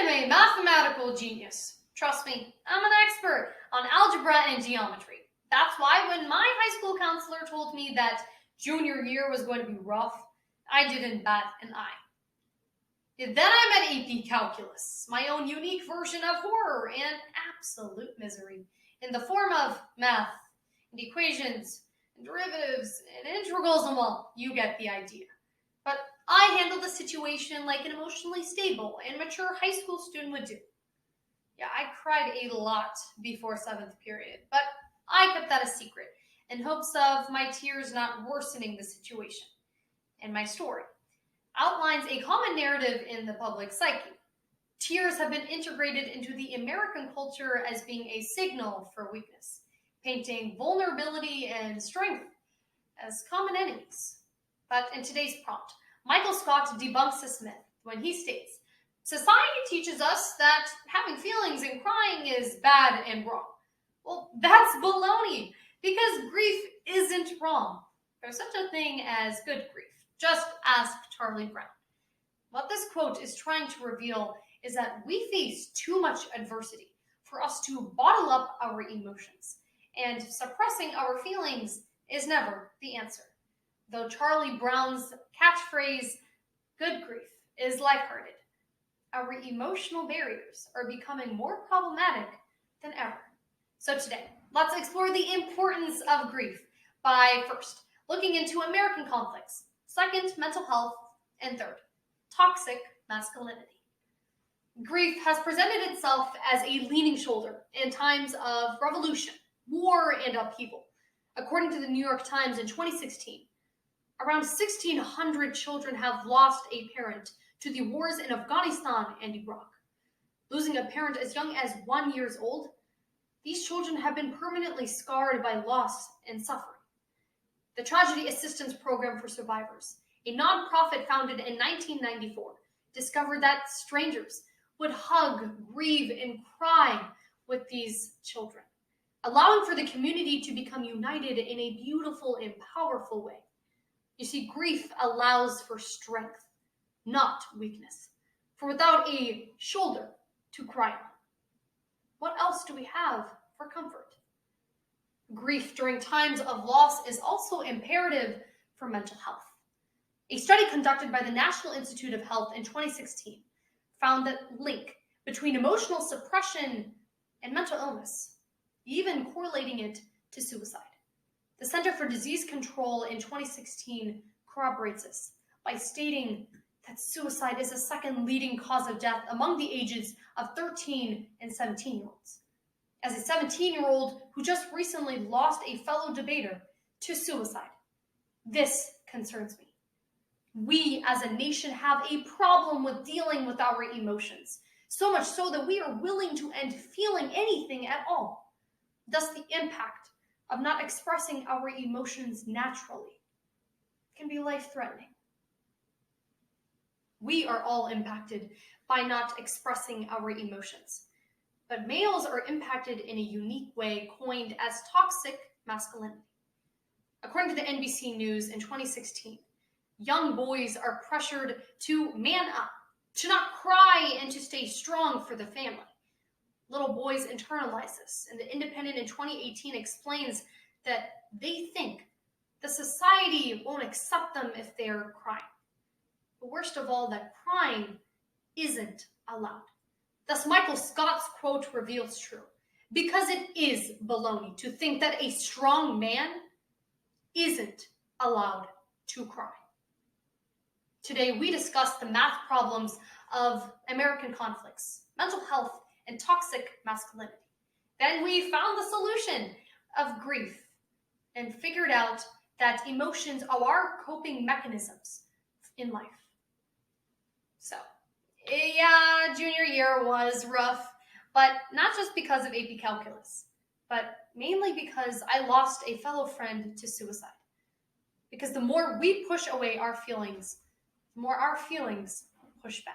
am a mathematical genius. Trust me, I'm an expert on algebra and geometry. That's why when my high school counselor told me that junior year was going to be rough, I didn't bat an eye. Then I met AP Calculus, my own unique version of horror and absolute misery, in the form of math and equations and derivatives and integrals, and well, you get the idea. But I handled the situation like an emotionally stable and mature high school student would do. Yeah, I cried a lot before 7th period, but I kept that a secret in hopes of my tears not worsening the situation. And my story outlines a common narrative in the public psyche. Tears have been integrated into the American culture as being a signal for weakness, painting vulnerability and strength as common enemies. But in today's prompt, Michael Scott debunks this myth when he states, "Society teaches us that having feelings and crying is bad and wrong." Well, that's baloney, because grief isn't wrong. There's such a thing as good grief. Just ask Charlie Brown. What this quote is trying to reveal is that we face too much adversity for us to bottle up our emotions, and suppressing our feelings is never the answer. Though Charlie Brown's catchphrase, "good grief," is lighthearted, our emotional barriers are becoming more problematic than ever. So today, let's explore the importance of grief by first looking into American conflicts, second, mental health, and third, toxic masculinity. Grief has presented itself as a leaning shoulder in times of revolution, war, and upheaval. According to the New York Times in 2016, around 1,600 children have lost a parent to the wars in Afghanistan and Iraq. Losing a parent as young as 1 year old, these children have been permanently scarred by loss and suffering. The Tragedy Assistance Program for Survivors, a nonprofit founded in 1994, discovered that strangers would hug, grieve, and cry with these children, allowing for the community to become united in a beautiful and powerful way. You see, grief allows for strength, not weakness. For without a shoulder to cry on, what else do we have for comfort? Grief during times of loss is also imperative for mental health. A study conducted by the National Institute of Health in 2016 found that link between emotional suppression and mental illness, even correlating it to suicide. The Center for Disease Control in 2016 corroborates this by stating that suicide is the second leading cause of death among the ages of 13 and 17-year-olds. As a 17-year-old who just recently lost a fellow debater to suicide, this concerns me. We as a nation have a problem with dealing with our emotions, so much so that we are willing to end feeling anything at all. Thus, the impact of not expressing our emotions naturally can be life-threatening. We are all impacted by not expressing our emotions. But males are impacted in a unique way coined as toxic masculinity. According to the NBC News in 2016, young boys are pressured to man up, to not cry, and to stay strong for the family. Little boys internalize this, and The Independent in 2018 explains that they think the society won't accept them if they're crying. But worst of all, that crying isn't allowed. Thus, Michael Scott's quote reveals true, because it is baloney to think that a strong man isn't allowed to cry. Today, we discuss the math problems of American conflicts, mental health, and toxic masculinity. Then we found the solution of grief and figured out that emotions are coping mechanisms in life. So, yeah, junior year was rough, but not just because of AP Calculus, but mainly because I lost a fellow friend to suicide. Because the more we push away our feelings, the more our feelings push back.